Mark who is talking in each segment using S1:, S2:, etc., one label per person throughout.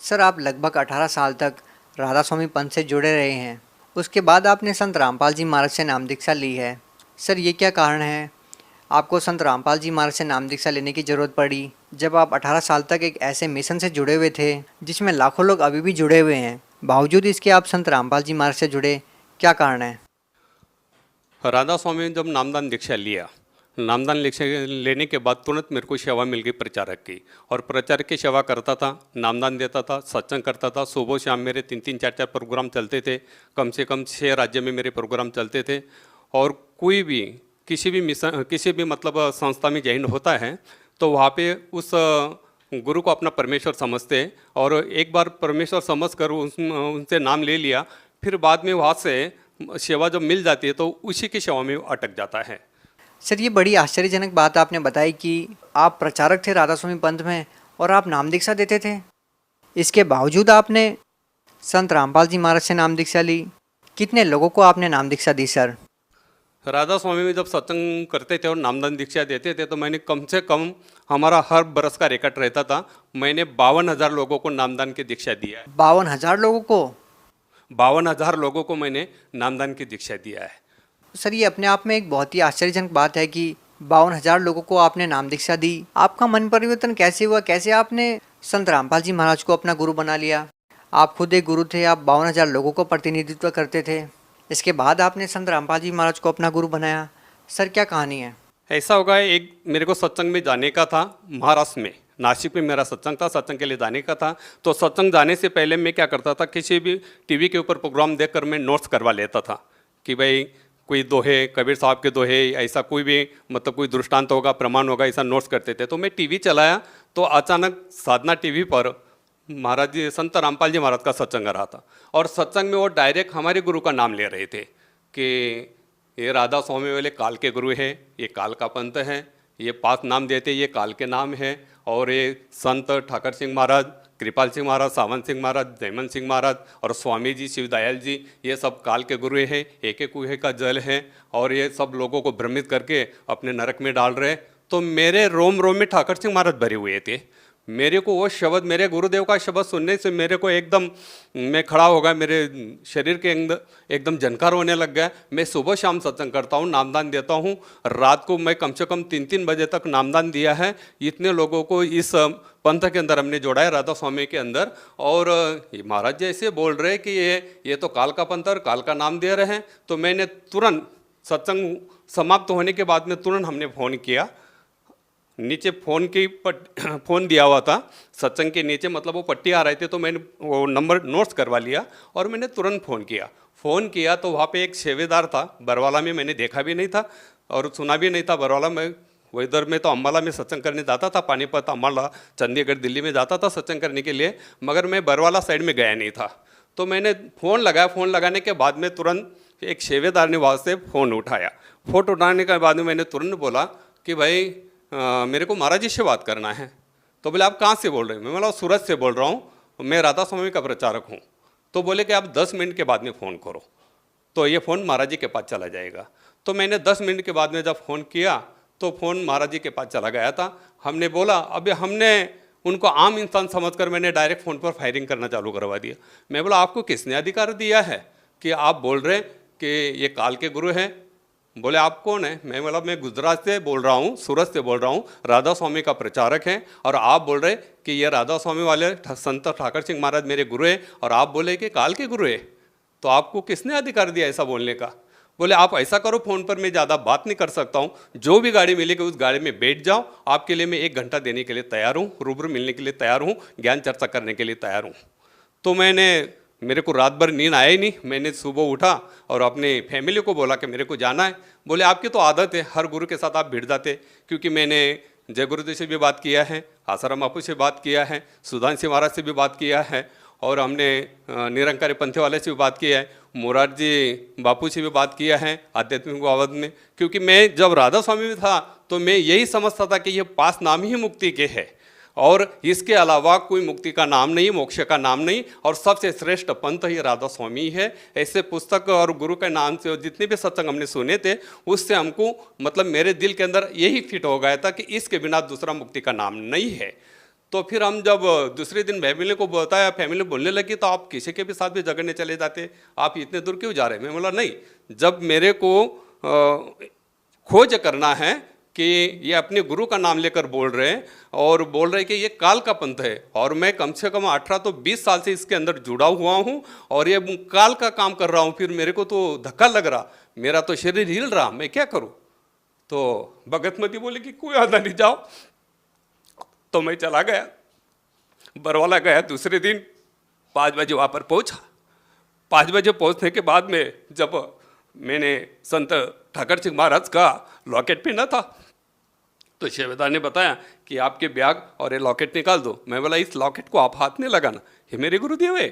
S1: Sir, आप लगभग 18 साल तक राधा स्वामी पंथ से जुड़े रहे हैं। उसके बाद आपने संत रामपाल जी महाराज से नाम दीक्षा ली है। सर, ये क्या कारण है आपको संत रामपाल जी महाराज से नाम दीक्षा लेने की ज़रूरत पड़ी, जब आप 18 साल तक एक ऐसे मिशन से जुड़े हुए थे जिसमें लाखों लोग अभी भी जुड़े हुए हैं? बावजूद इसके आप संत रामपाल जी महाराज से जुड़े, क्या कारण है?
S2: राधा स्वामी ने जब नामदान दीक्षा लिया, नामदान दीक्षा लेने के बाद तुरंत मेरे को सेवा मिल गई प्रचारक की। और प्रचारक की सेवा करता था, नामदान देता था, सत्संग करता था। सुबह शाम मेरे 3-3 4-4 प्रोग्राम चलते थे। कम से कम 6 राज्य में मेरे प्रोग्राम चलते थे। और कोई भी किसी भी मिशन, किसी भी मतलब संस्था में जॉइन होता है तो वहाँ पे उस गुरु को अपना परमेश्वर समझते हैं। और एक बार परमेश्वर समझ कर उनसे नाम ले लिया, फिर बाद में वहाँ से सेवा जब मिल जाती है तो उसी की सेवा में अटक जाता है।
S1: सर, ये बड़ी आश्चर्यजनक बात आपने बताई कि आप प्रचारक थे राधा स्वामी पंथ में और आप नाम दीक्षा देते थे। इसके बावजूद आपने संत रामपाल जी महाराज से नाम दीक्षा ली। कितने लोगों को आपने नाम दीक्षा दी सर?
S2: राधा स्वामी में जब सत्संग करते थे और नामदान दीक्षा देते थे तो मैंने कम से कम, हमारा हर बरस का रिकॉर्ड रहता था, मैंने 52,000 लोगों को नामदान की दीक्षा दिया है।
S1: 52,000 लोगों को?
S2: 52,000 लोगों को मैंने नामदान की दीक्षा दिया है।
S1: सर, ये अपने आप में एक बहुत ही आश्चर्यजनक बात है कि 52,000 लोगों को आपने नाम दीक्षा दी। आपका मन परिवर्तन कैसे हुआ? कैसे आपने संत रामपाल जी महाराज को अपना गुरु बना लिया? आप खुद एक गुरु थे, आप 52,000 लोगों को प्रतिनिधित्व करते थे। इसके बाद आपने संत रामपाल जी महाराज को अपना गुरु बनाया। सर, क्या कहानी है?
S2: ऐसा होगा, एक मेरे को सत्संग में जाने का था, महाराष्ट्र में नासिक में मेरा सत्संग था, सत्संग के लिए जाने का था। तो सत्संग जाने से पहले मैं क्या करता था, किसी भी टीवी के ऊपर प्रोग्राम देखकर मैं नोट्स करवा लेता था कि भाई कोई दोहे, कबीर साहब के दोहे, ऐसा कोई भी मतलब कोई दृष्टांत होगा, प्रमाण होगा, ऐसा नोट्स करते थे। तो मैं टीवी चलाया तो अचानक साधना टीवी पर महाराज जी, संत रामपाल जी महाराज का सत्संग आ रहा था। और सत्संग में वो डायरेक्ट हमारे गुरु का नाम ले रहे थे कि ये राधा स्वामी वाले काल के गुरु है, ये काल का पंथ है, ये 5 नाम देते, ये काल के नाम है। और ये संत ठाकर सिंह महाराज, कृपाल सिंह महाराज, सावन सिंह महाराज, जयमन सिंह महाराज और स्वामी जी, शिवदयाल जी, ये सब काल के गुरु हैं। एक एक कुएं का जल है और ये सब लोगों को भ्रमित करके अपने नरक में डाल रहे। तो मेरे रोम रोम में ठाकर सिंह महाराज भरे हुए थे। मेरे को वो शब्द, मेरे गुरुदेव का शब्द सुनने से मेरे को एकदम, मैं खड़ा हो गया, मेरे शरीर के अंदर एकदम झनकार होने लग गया। मैं सुबह शाम सत्संग करता हूँ, नामदान देता हूँ। रात को मैं कम से कम 3-3 बजे तक नामदान दिया है। इतने लोगों को इस पंथ के अंदर हमने जोड़ा है, राधा स्वामी के अंदर। और ये महाराज जी ऐसे बोल रहे कि ये तो काल का पंथ और काल का नाम दे रहे हैं। तो मैंने तुरंत सत्संग समाप्त होने के बाद में तुरंत हमने फ़ोन किया। नीचे फ़ोन दिया हुआ था सत्संग के नीचे, मतलब वो पट्टी आ रहे थे, तो मैंने वो नंबर नोट्स करवा लिया और मैंने तुरंत फ़ोन किया तो वहाँ पे एक सेवेदार था बरवाला में। मैंने देखा भी नहीं था और सुना भी नहीं था बरवाला में। वो इधर में तो अम्बाला में सत्संग करने जाता था, पानीपत, अम्बाला, चंडीगढ़, दिल्ली में जाता था सत्संग करने के लिए, मगर मैं बरवाला साइड में गया नहीं था। तो मैंने फ़ोन लगाया। फ़ोन लगाने के बाद में तुरंत एक सेवेदार ने वहाँ से फ़ोन उठाया। फ़ोन उठाने के बाद में मैंने तुरंत बोला कि भाई मेरे को महाराज जी से बात करना है। तो बोले आप कहाँ से बोल रहे हैं? मैं बोला सूरत से बोल रहा हूँ, मैं राधा स्वामी का प्रचारक हूँ। तो बोले कि आप 10 मिनट के बाद में फ़ोन करो तो ये फ़ोन महाराज जी के पास चला जाएगा। तो मैंने 10 मिनट के बाद में जब फ़ोन किया तो फ़ोन महाराज जी के पास चला गया था। हमने बोला, अभी हमने उनको आम इंसान समझकर मैंने डायरेक्ट फ़ोन पर फायरिंग करना चालू करवा दिया। मैं बोला आपको किसने अधिकार दिया है कि आप बोल रहे कि ये काल के गुरु हैं? बोले आप कौन है? मैं बोला मैं गुजरात से बोल रहा हूँ, सूरत से बोल रहा हूँ, राधा स्वामी का प्रचारक हैं। और आप बोल रहे कि ये राधा स्वामी वाले संत ठाकर सिंह महाराज मेरे गुरु हैं और आप बोले कि काल के गुरु है, तो आपको किसने अधिकार दिया ऐसा बोलने का? बोले आप ऐसा करो, फ़ोन पर मैं ज़्यादा बात नहीं कर सकता हूँ, जो भी गाड़ी मिलेगी उस गाड़ी में बैठ जाओ, आपके लिए मैं 1 घंटा देने के लिए तैयार हूँ, रूबरू मिलने के लिए तैयार हूँ, ज्ञान चर्चा करने के लिए तैयार हूँ। तो मेरे को रात भर नींद आया ही नहीं। मैंने सुबह उठा और अपने फैमिली को बोला कि मेरे को जाना है। बोले आपकी तो आदत है, हर गुरु के साथ आप भिड़ जाते। क्योंकि मैंने जय गुरुदेव से भी बात किया है, आसाराम बापू से बात किया है, सुधांशु महाराज से भी बात किया है और हमने निरंकारी पंथे वाले से भी बात किया है, मोरारजी बापू से भी बात किया है आध्यात्मिक बाबत में। क्योंकि मैं जब राधा स्वामी में था तो मैं यही समझता था कि ये 5 नाम ही मुक्ति के है और इसके अलावा कोई मुक्ति का नाम नहीं, मोक्ष का नाम नहीं, और सबसे श्रेष्ठ पंथ ही राधा स्वामी है। ऐसे पुस्तक और गुरु के नाम से जितने भी सत्संग हमने सुने थे उससे हमको मतलब मेरे दिल के अंदर यही फिट हो गया था कि इसके बिना दूसरा मुक्ति का नाम नहीं है। तो फिर हम जब दूसरे दिन फैमिली को बताया, फैमिली बोलने लगी तो आप किसी के भी साथ भी झगड़ने चले जाते, आप इतने दूर क्यों जा रहे हैं? मैं बोला नहीं, जब मेरे को खोज करना है कि ये अपने गुरु का नाम लेकर बोल रहे हैं और बोल रहे हैं कि ये काल का पंथ है, और मैं कम से कम 18 तो 20 साल से इसके अंदर जुड़ा हुआ हूँ और ये काल का काम कर रहा हूँ, फिर मेरे को तो धक्का लग रहा, मेरा तो शरीर हिल रहा, मैं क्या करूँ? तो भगतमती बोले कि कोई आधा नहीं, जाओ। तो मैं चला गया, बरवाला गया। दूसरे दिन 5 बजे वहाँ पर पहुँचा। 5 बजे पहुँचने के बाद में जब मैंने संत ठाकर सिंह महाराज का लॉकेट पहना था तो शेवेदार ने बताया कि आपके बैग और ये लॉकेट निकाल दो। मैं बोला इस लॉकेट को आप हाथ नहीं लगाना, ये मेरे गुरुदेव है।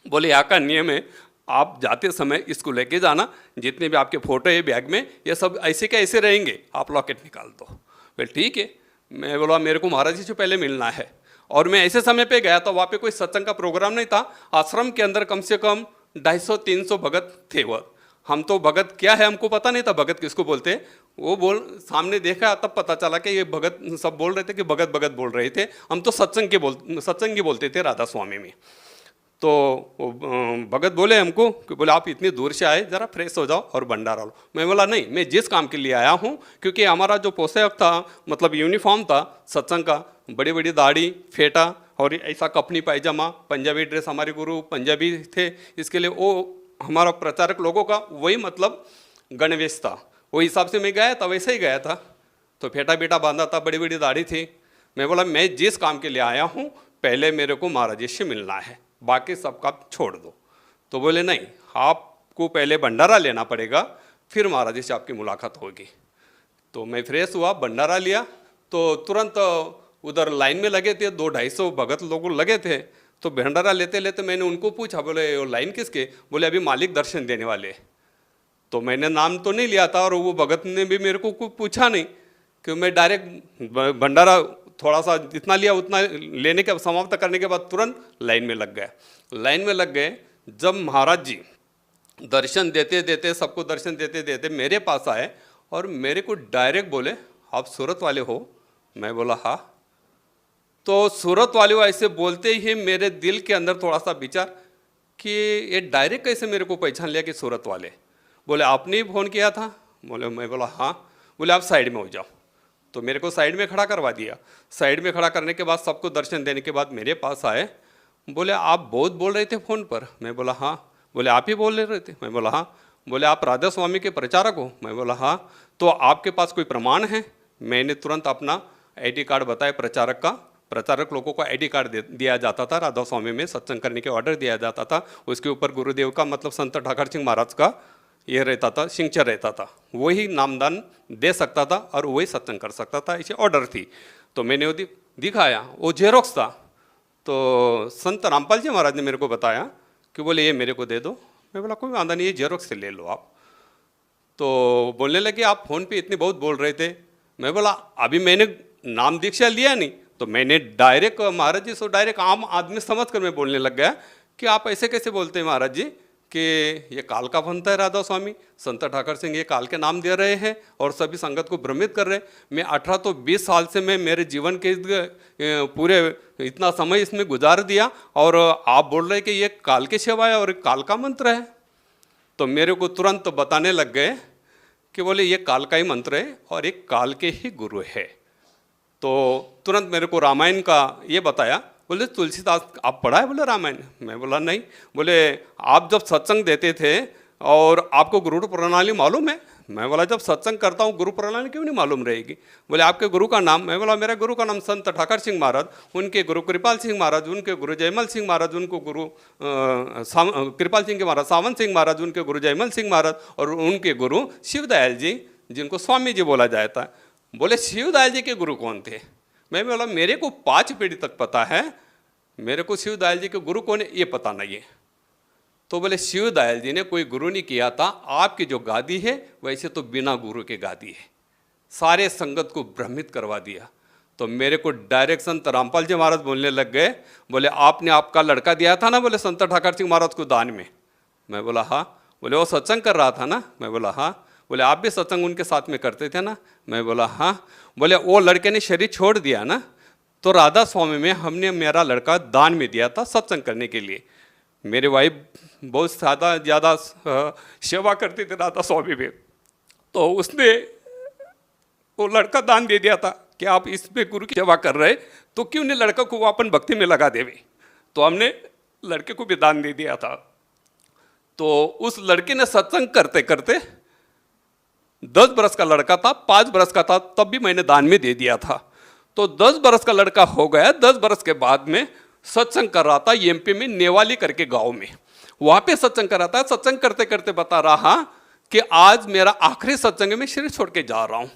S2: बोले यहाँ का नियम है, आप जाते समय इसको लेके जाना, जितने भी आपके फोटो है बैग में ये सब ऐसे के ऐसे रहेंगे, आप लॉकेट निकाल दो। बोले ठीक है। मैं बोला मेरे को महाराज जी से पहले मिलना है, और मैं ऐसे समय पे गया तो वहाँ पे कोई सत्संग का प्रोग्राम नहीं था। आश्रम के अंदर कम से कम 250-300 भगत थे। वह हम तो भगत क्या है हमको पता नहीं था, भगत किसको बोलते। वो सामने देखा तब पता चला कि ये भगत सब बोल रहे थे कि भगत भगत बोल रहे थे। हम तो सत्संगी बोलते थे राधा स्वामी में। तो भगत बोले हमको कि बोले आप इतनी दूर से आए, ज़रा फ्रेश हो जाओ और भंडारा लो। मैं बोला नहीं, मैं जिस काम के लिए आया हूँ, क्योंकि हमारा जो पोशाक था मतलब यूनिफॉर्म था सत्संग का, बड़ी बड़ी दाढ़ी फेटा और ऐसा कपनी पायजामा, पंजाबी ड्रेस, हमारे गुरु पंजाबी थे, इसके लिए वो हमारा प्रचारक लोगों का वही मतलब गणवेश था। वो हिसाब से मैं गया था, वैसे ही गया था। तो फेटा बेटा बांधा था, बड़ी बड़ी दाढ़ी थी। मैं बोला मैं जिस काम के लिए आया हूँ पहले मेरे को महाराज जी से मिलना है, बाकी सब काम छोड़ दो। तो बोले नहीं, आपको पहले भंडारा लेना पड़ेगा, फिर महाराज जी से आपकी मुलाकात होगी। तो मैं फ्रेश हुआ, भंडारा लिया, तो तुरंत उधर लाइन में लगे थे, 200-250 भगत लोग लगे थे। तो भंडारा लेते लेते मैंने उनको पूछा, बोले वो लाइन किसके? बोले अभी मालिक दर्शन देने वाले। तो मैंने नाम तो नहीं लिया था और वो भगत ने भी मेरे को कुछ पूछा नहीं, कि मैं डायरेक्ट भंडारा थोड़ा सा जितना लिया उतना लेने के समाप्त करने के बाद तुरंत लाइन में लग गया। लाइन में लग गए। जब महाराज जी दर्शन देते देते, सबको दर्शन देते देते मेरे पास आए और मेरे को डायरेक्ट बोले आप सूरत वाले हो? मैं बोला हाँ। तो सूरत वाले हो ऐसे बोलते ही मेरे दिल के अंदर थोड़ा सा विचार कि ये डायरेक्ट कैसे मेरे को पहचान लिया कि सूरत वाले। बोले आपने ही फ़ोन किया था? बोले मैं बोला हाँ। बोले आप साइड में हो जाओ। तो मेरे को साइड में खड़ा करवा दिया। साइड में खड़ा करने के बाद सबको दर्शन देने के बाद मेरे पास आए। बोले आप बहुत बोल रहे थे फ़ोन पर? मैं बोला हाँ। बोले आप ही बोल रहे थे? मैं बोला हाँ। बोले आप राधा स्वामी के प्रचारक हो? मैं बोला हाँ। तो आपके पास कोई प्रमाण है? मैंने तुरंत अपना ID कार्ड बताया प्रचारक का। प्रचारक लोगों को ID कार्ड दिया जाता था, राधा स्वामी में सत्संग करने के ऑर्डर दिया जाता था। उसके ऊपर गुरुदेव का मतलब संत ठाकर सिंह महाराज का ये रहता था, सिग्नेचर रहता था। वही नामदान दे सकता था और वही सत्संग कर सकता था, ऐसी ऑर्डर थी। तो मैंने वो दिखाया, वो जेरोक्स था। तो संत रामपाल जी महाराज ने मेरे को बताया कि बोले ये मेरे को दे दो। मैं बोला कोई वादा नहीं, ये जेरोक्स से ले लो आप। तो बोलने लगे आप फ़ोन पे इतने बहुत बोल रहे थे। मैं बोला अभी मैंने नाम दीक्षा लिया नहीं, तो मैंने डायरेक्ट महाराज जी से डायरेक्ट आम आदमी समझ कर मैं बोलने लग गया कि आप ऐसे कैसे बोलते हैं महाराज जी कि ये काल का पंथ है राधा स्वामी, संत ठाकर सिंह ये काल के नाम दे रहे हैं और सभी संगत को भ्रमित कर रहे हैं। मैं 18 तो 20 साल से मैं मेरे जीवन के पूरे इतना समय इसमें गुजार दिया और आप बोल रहे हैं कि ये काल की सेवा है और काल का मंत्र है। तो मेरे को तुरंत बताने लग गए कि बोले ये काल का ही मंत्र है और एक काल के ही गुरु है। तो तुरंत मेरे को रामायण का ये बताया। बोले तुलसीदास आप पढ़ा है? बोले रामायण। मैं बोला नहीं। बोले आप जब सत्संग देते थे और आपको गुरु प्रणाली मालूम है? मैं बोला जब सत्संग करता हूँ गुरु प्रणाली क्यों नहीं मालूम रहेगी। बोले आपके गुरु का नाम? मैं बोला मेरा गुरु का नाम संत ठाकर सिंह महाराज, उनके गुरु कृपाल सिंह महाराज, उनके गुरु जयमल सिंह महाराज, उनको गुरु कृपाल सिंह के महाराज सावन सिंह महाराज, उनके गुरु जयमल सिंह महाराज और उनके गुरु शिवदयाल जी, जिनको स्वामी जी बोला जाता है। बोले शिवदयाल जी के गुरु कौन थे? मैं बोला मेरे को 5 पीढ़ी तक पता है, मेरे को शिवदयाल जी के गुरु कौन है ये पता नहीं है। तो बोले शिवदयाल जी ने कोई गुरु नहीं किया था, आपकी जो गादी है वैसे तो बिना गुरु के गादी है। सारे संगत को भ्रमित करवा दिया। तो मेरे को डायरेक्ट संत रामपाल जी महाराज बोलने लग गए। बोले आपने आपका लड़का दिया था ना बोले संत ठाकर सिंह महाराज को दान में? मैं बोला हाँ। बोले वो सत्संग कर रहा था ना? मैं बोला हाँ। बोले आप भी सत्संग उनके साथ में करते थे ना? मैं बोला हाँ। बोले वो लड़के ने शरीर छोड़ दिया ना? तो राधा स्वामी में हमने मेरा लड़का दान में दिया था सत्संग करने के लिए। मेरे वाइफ बहुत ज़्यादा सेवा करती थी राधा स्वामी में, तो उसने वो लड़का दान दे दिया था कि आप इस पे गुरु की सेवा कर रहे तो क्यों नहीं लड़का को वो अपन भक्ति में लगा देवे। तो हमने लड़के को भी दान दे दिया था। तो उस लड़के ने सत्संग करते करते 10 बरस का लड़का था, 5 बरस का था, तब भी मैंने दान में दे दिया था। तो 10 बरस का लड़का हो गया। 10 बरस के बाद में सत्संग कर रहा था एमपी में, नेवाली करके गांव में, वहां पे सत्संग कर रहा था। सत्संग करते करते बता रहा कि आज मेरा आखिरी सत्संग है, मैं शरीर छोड़ के जा रहा हूं।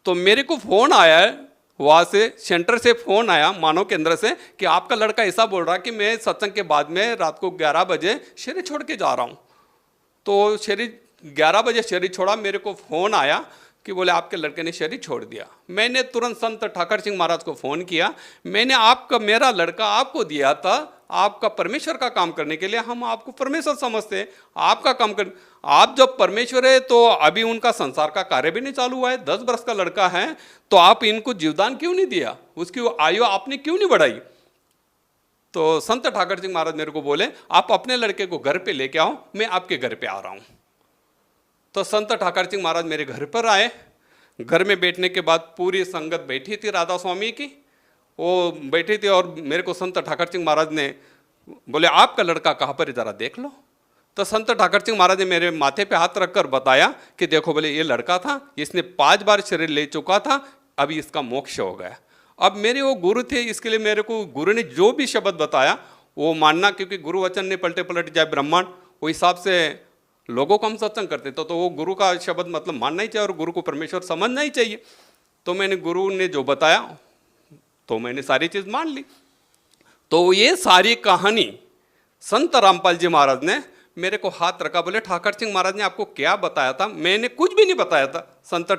S2: तो मेरे को फोन आया है वहां से, सेंटर से फोन आया मानव केंद्र से कि आपका लड़का ऐसा बोल रहा कि मैं सत्संग के बाद में रात को 11 बजे शरीर छोड़ के जा रहा हूं। तो शरीर 11 बजे शरीर छोड़ा, मेरे को फोन आया कि बोले आपके लड़के ने शरीर छोड़ दिया। मैंने तुरंत संत ठाकर सिंह महाराज को फ़ोन किया, मैंने आपका मेरा लड़का आपको दिया था आपका परमेश्वर का काम करने के लिए, हम आपको परमेश्वर समझते हैं, आपका काम कर, आप जब परमेश्वर है तो अभी उनका संसार का कार्य भी नहीं चालू हुआ है, 10 वर्ष का लड़का है, तो आप इनको जीवदान क्यों नहीं दिया, उसकी आयु आपने क्यों नहीं बढ़ाई। तो संत ठाकर सिंह महाराज मेरे को बोले आप अपने लड़के को घर पे लेके आओ, मैं आपके घर पे आ रहा हूँ। तो संत ठाकर सिंह महाराज मेरे घर पर आए। घर में बैठने के बाद पूरी संगत बैठी थी राधा स्वामी की, वो बैठी थी और मेरे को संत ठाकर सिंह महाराज ने बोले आपका लड़का कहाँ पर है जरा देख लो। तो संत ठाकर सिंह महाराज ने मेरे माथे पे हाथ रखकर बताया कि देखो बोले ये लड़का था, इसने 5 बार शरीर ले चुका था, अभी इसका मोक्ष हो गया। अब मेरे वो गुरु थे, इसके लिए मेरे को गुरु ने जो भी शब्द बताया वो मानना, क्योंकि गुरु वचन ने पलटे पलट जाए ब्रह्मांड, वो हिसाब से लोगों को हम सत्संग करते तो वो गुरु का शब्द मतलब मानना ही चाहिए और गुरु को परमेश्वर समझना ही चाहिए। तो मैंने गुरु ने जो बताया तो मैंने सारी चीज़ मान ली। तो ये सारी कहानी संत रामपाल जी महाराज ने मेरे को हाथ रखा, बोले ठाकर सिंह महाराज ने आपको क्या बताया था। मैंने कुछ भी नहीं बताया था, संत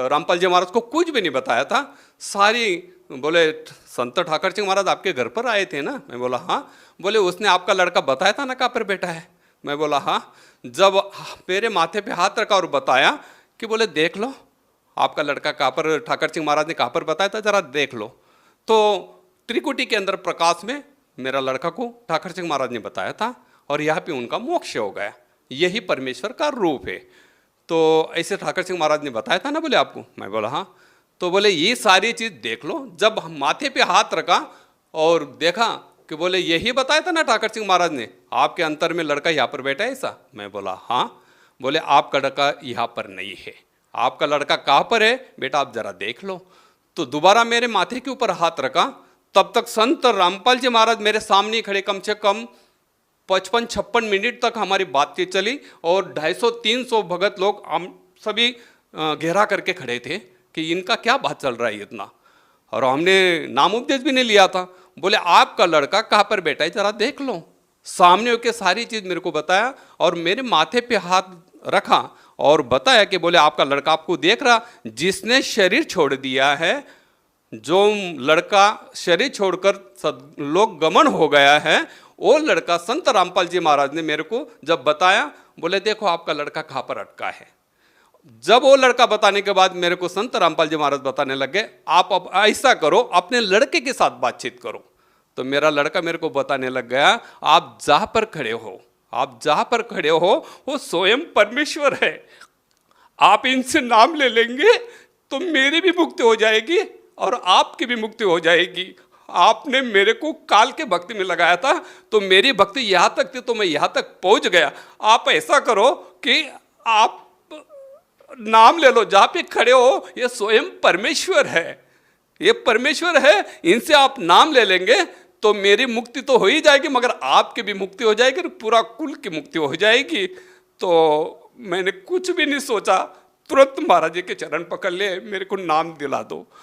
S2: रामपाल जी महाराज को कुछ भी नहीं बताया था। सारी बोले संत ठाकर सिंह महाराज आपके घर पर आए थे ना, मैं बोला हाँ। बोले उसने आपका लड़का बताया था ना कहाँ पर बैठा है, मैं बोला हाँ। जब मेरे माथे पे हाथ रखा और बताया कि बोले देख लो आपका लड़का कहाँ पर, ठाकर सिंह महाराज ने कहाँ पर बताया था जरा देख लो। तो त्रिकुटी के अंदर प्रकाश में मेरा लड़का को ठाकर सिंह महाराज ने बताया था और यहाँ पे उनका मोक्ष हो गया, यही परमेश्वर का रूप है। तो ऐसे ठाकर सिंह महाराज ने बताया था ना बोले आपको, मैं बोला हाँ। तो बोले ये सारी चीज़ देख लो। जब माथे पे हाथ रखा और देखा कि बोले यही बताया था ना ठाकर सिंह महाराज ने आपके अंतर में लड़का यहाँ पर बैठा है ऐसा, मैं बोला हाँ। बोले आपका लड़का यहाँ पर नहीं है, आपका लड़का कहाँ पर है बेटा आप जरा देख लो। तो दोबारा मेरे माथे के ऊपर हाथ रखा, तब तक संत रामपाल जी महाराज मेरे सामने खड़े, कम से कम 55-56 मिनट तक हमारी बातचीत चली और 250-300 भगत लोग हम सभी घेरा करके खड़े थे कि इनका क्या बात चल रहा है इतना। और हमने नाम उपदेश भी नहीं लिया था। बोले आपका लड़का कहाँ पर बैठा है जरा देख लो। सामने होकर सारी चीज़ मेरे को बताया और मेरे माथे पे हाथ रखा और बताया कि बोले आपका लड़का आपको देख रहा, जिसने शरीर छोड़ दिया है, जो लड़का शरीर छोड़कर लोक गमन हो गया है, वो लड़का संत रामपाल जी महाराज ने मेरे को जब बताया, बोले देखो आपका लड़का कहाँ पर अटका है। जब वो लड़का बताने के बाद मेरे को संत रामपाल जी महाराज बताने लगे आप अब ऐसा करो अपने लड़के के साथ बातचीत करो। तो मेरा लड़का मेरे को बताने लग गया आप जहाँ पर खड़े हो, आप जहाँ पर खड़े हो वो स्वयं परमेश्वर है, आप इनसे नाम ले लेंगे तो मेरी भी मुक्ति हो जाएगी और आपकी भी मुक्ति हो जाएगी। आपने मेरे को काल के भक्ति में लगाया था तो मेरी भक्ति यहाँ तक थी तो मैं यहाँ तक पहुँच गया। आप ऐसा करो कि आप नाम ले लो, जहाँ पे खड़े हो ये स्वयं परमेश्वर है, ये परमेश्वर है, इनसे आप नाम ले लेंगे तो मेरी मुक्ति तो हो ही जाएगी मगर आपकी भी मुक्ति हो जाएगी और पूरा कुल की मुक्ति हो जाएगी। तो मैंने कुछ भी नहीं सोचा, तुरंत महाराज जी के चरण पकड़ लिए, मेरे को नाम दिला दो।